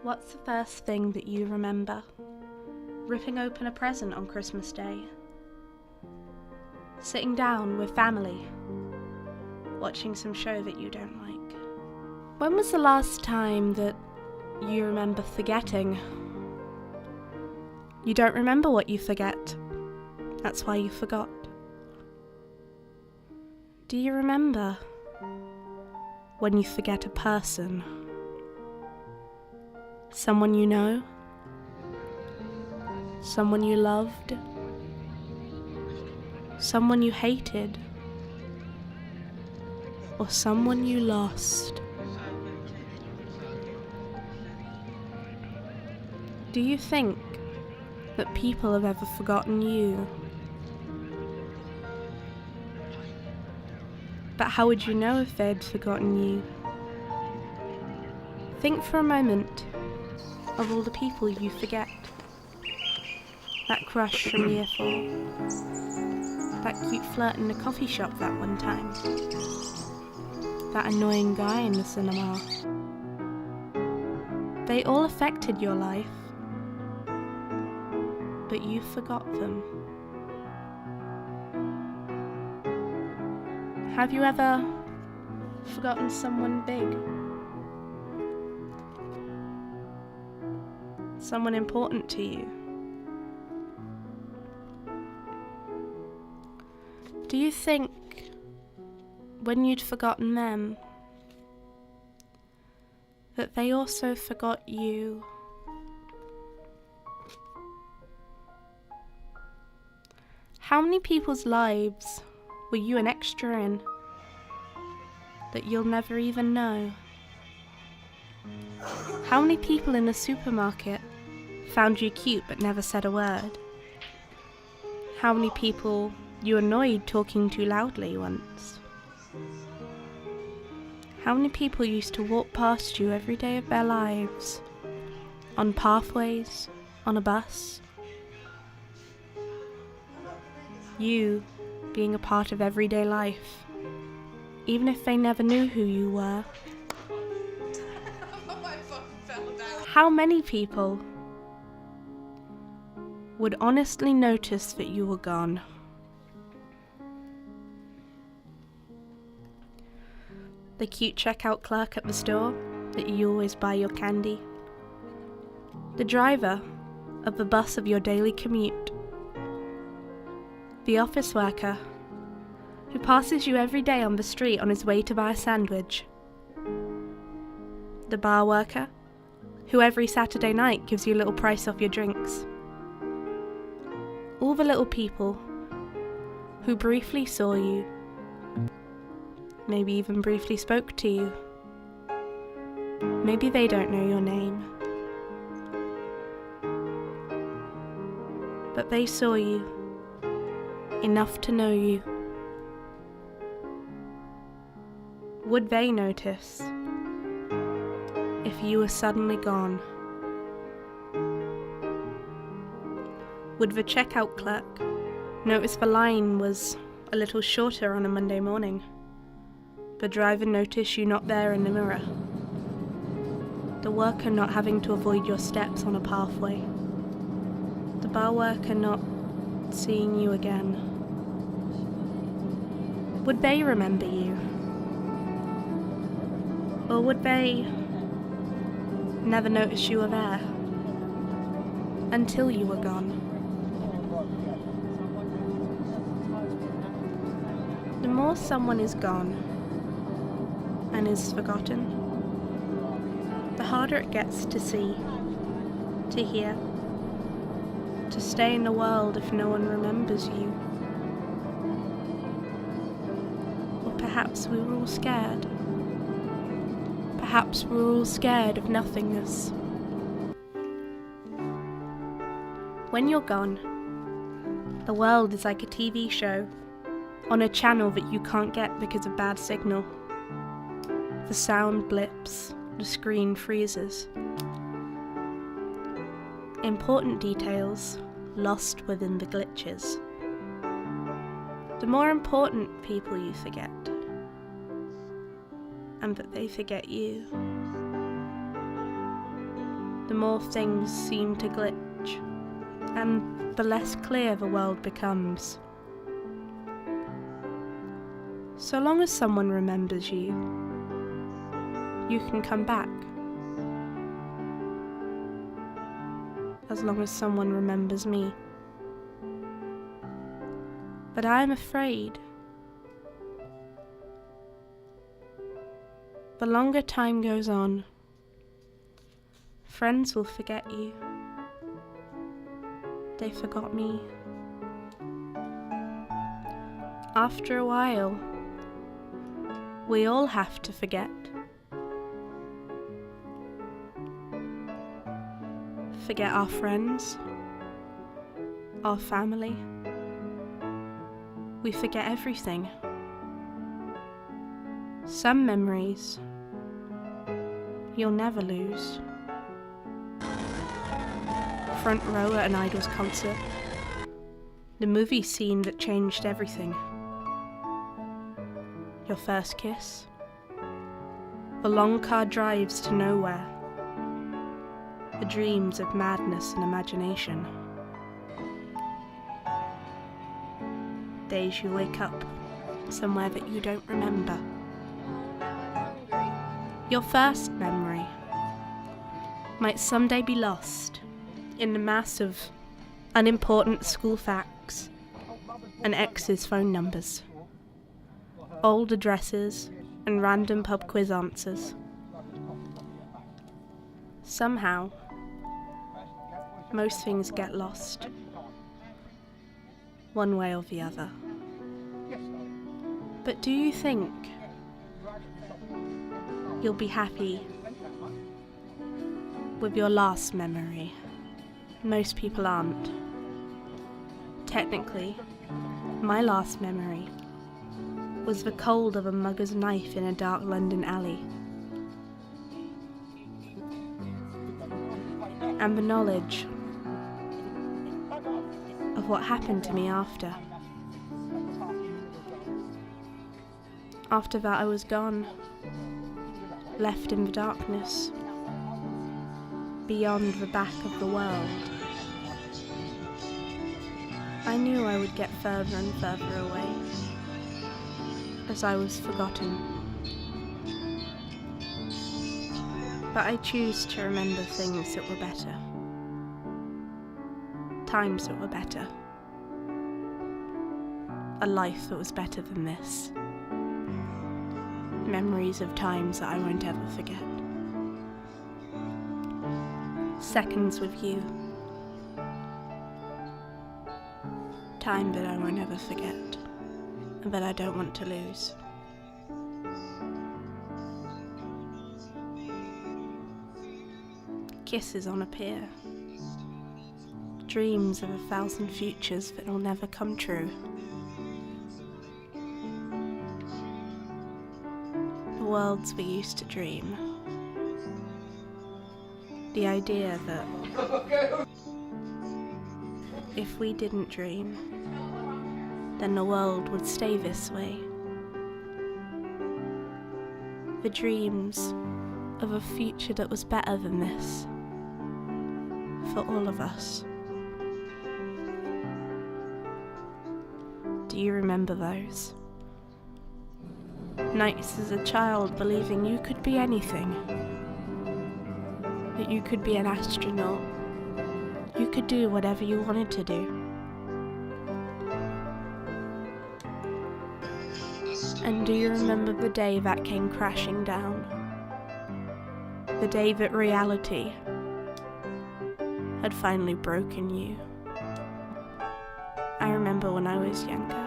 What's the first thing that you remember? Ripping open a present on Christmas Day? Sitting down with family? Watching some show that you don't like? When was the last time that you remember forgetting? You don't remember what you forget. That's why you forgot. Do you remember when you forget a person? Someone you know? Someone you loved? Someone you hated? Or someone you lost? Do you think that people have ever forgotten you? But how would you know if they'd forgotten you? Think for a moment of all the people you forget. That crush from year 4. That cute flirt in the coffee shop that one time. That annoying guy in the cinema. They all affected your life, but you forgot them. Have you ever forgotten someone big? Someone important to you? Do you think when you'd forgotten them that they also forgot you? How many people's lives were you an extra in that you'll never even know? How many people in the supermarket found you cute but never said a word? How many people you annoyed talking too loudly once? How many people used to walk past you every day of their lives? On pathways, on a bus? You being a part of everyday life, even if they never knew who you were. How many people would honestly notice that you were gone? The cute checkout clerk at the store that you always buy your candy. The driver of the bus of your daily commute. The office worker who passes you every day on the street on his way to buy a sandwich. The bar worker who every Saturday night gives you a little price off your drinks. All the little people who briefly saw you, maybe even briefly spoke to you. Maybe they don't know your name, but they saw you enough to know you. Would they notice if you were suddenly gone? Would the checkout clerk notice the line was a little shorter on a Monday morning? The driver notice you not there in the mirror? The worker not having to avoid your steps on a pathway? The bar worker not seeing you again? Would they remember you? Or would they never notice you were there until you were gone? The more someone is gone and is forgotten, the harder it gets to see, to hear, to stay in the world if no one remembers you. Or perhaps we were all scared. Perhaps we're all scared of nothingness. When you're gone, the world is like a TV show on a channel that you can't get because of bad signal. The sound blips, the screen freezes. Important details lost within the glitches. The more important people you forget, and that they forget you. the more things seem to glitch, and the less clear the world becomes. So long as someone remembers you, you can come back. As long as someone remembers me. But I am afraid. The longer time goes on, friends will forget you. They forgot me. After a while, we all have to forget. Forget our friends, our family. We forget everything. Some memories you'll never lose. Front row at an Idols concert. The movie scene that changed everything. Your first kiss. The long car drives to nowhere. The dreams of madness and imagination. Days you wake up somewhere that you don't remember. Your first memory might someday be lost in the mass of unimportant school facts and exes' phone numbers, old addresses and random pub quiz answers. Somehow, most things get lost, one way or the other. But do you think you'll be happy with your last memory? Most people aren't. Technically, my last memory was the cold of a mugger's knife in a dark London alley, and the knowledge of what happened to me after. After that, I was gone, left in the darkness, beyond the back of the world. I knew I would get further and further away, as I was forgotten. But I choose to remember things that were better, times that were better, a life that was better than this, memories of times that I won't ever forget. Seconds with you, time that I won't ever forget, and that I don't want to lose. Kisses on a pier, dreams of 1,000 futures that will never come true. The worlds we used to dream. The idea that if we didn't dream, then the world would stay this way. The dreams of a future that was better than this, for all of us. Do you remember those? Nights as a child believing you could be anything. That you could be an astronaut. You could do whatever you wanted to do. And do you remember the day that came crashing down? The day that reality had finally broken you. I remember when I was younger,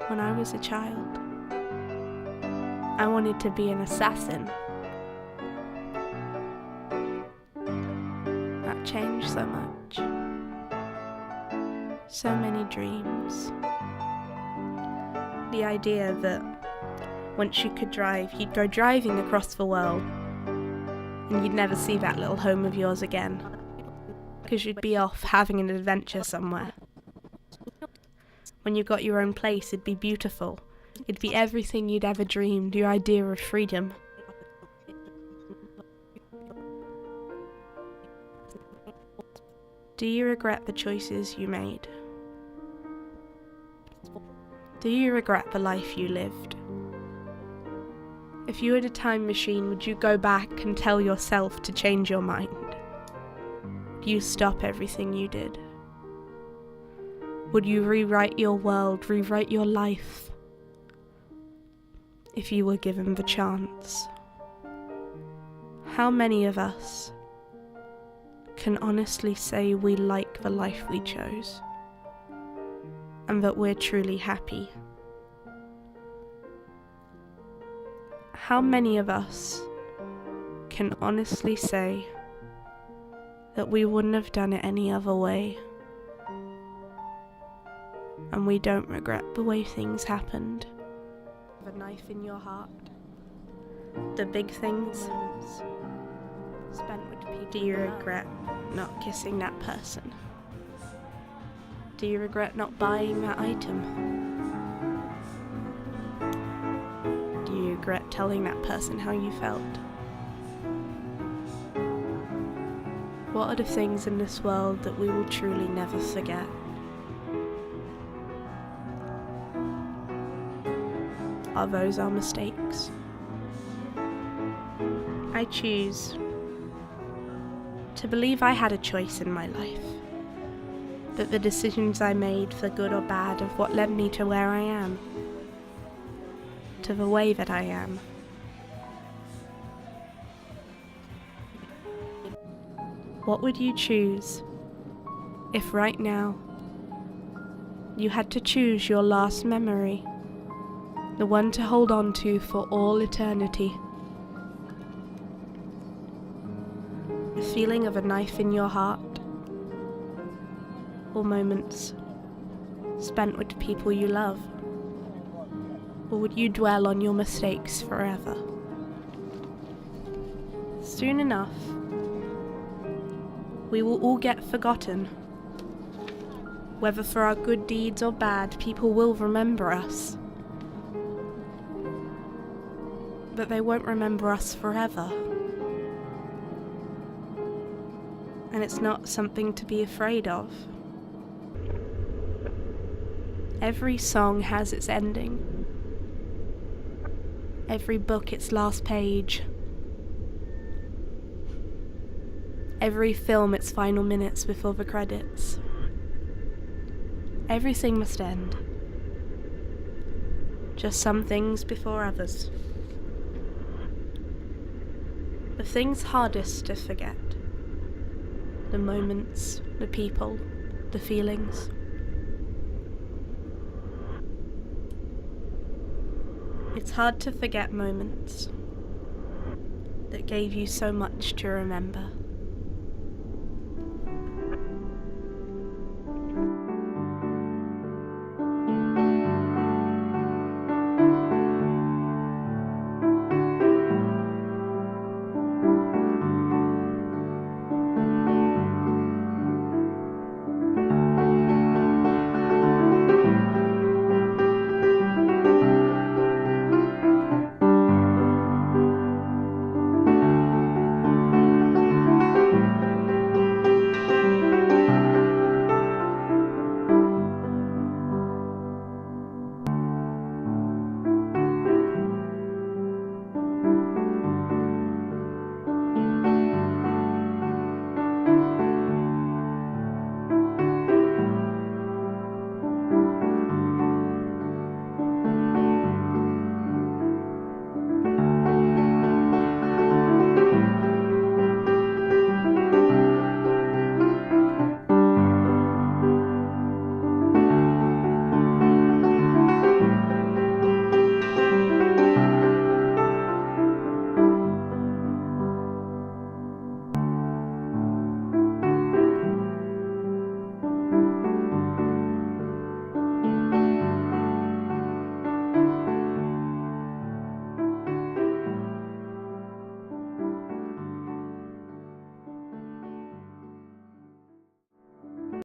when I was a child. I wanted to be an assassin. That changed so much. So many dreams. The idea that once you could drive, you'd go driving across the world and you'd never see that little home of yours again, because you'd be off having an adventure somewhere. When you got your own place, it'd be beautiful. It'd be everything you'd ever dreamed, your idea of freedom. Do you regret the choices you made? Do you regret the life you lived? If you had a time machine, would you go back and tell yourself to change your mind? Would you stop everything you did? Would you rewrite your world, rewrite your life? If you were given the chance. How many of us can honestly say we like the life we chose and that we're truly happy? How many of us can honestly say that we wouldn't have done it any other way and we don't regret the way things happened? The knife in your heart, the big things spent with people. Do you regret not kissing that person? Do you regret not buying that item? Do you regret telling that person how you felt? What are the things in this world that we will truly never forget? Are those our mistakes? I choose to believe I had a choice in my life, that the decisions I made, for good or bad, of what led me to where I am, to the way that I am. What would you choose if right now you had to choose your last memory, the one to hold on to for all eternity? The feeling of a knife in your heart, or moments spent with people you love? Or would you dwell on your mistakes forever? Soon enough, we will all get forgotten. Whether for our good deeds or bad, people will remember us. But they won't remember us forever. And it's not something to be afraid of. Every song has its ending. Every book its last page. Every film its final minutes before the credits. Everything must end. Just some things before others. The things hardest to forget. The moments, the people, the feelings. It's hard to forget moments that gave you so much to remember.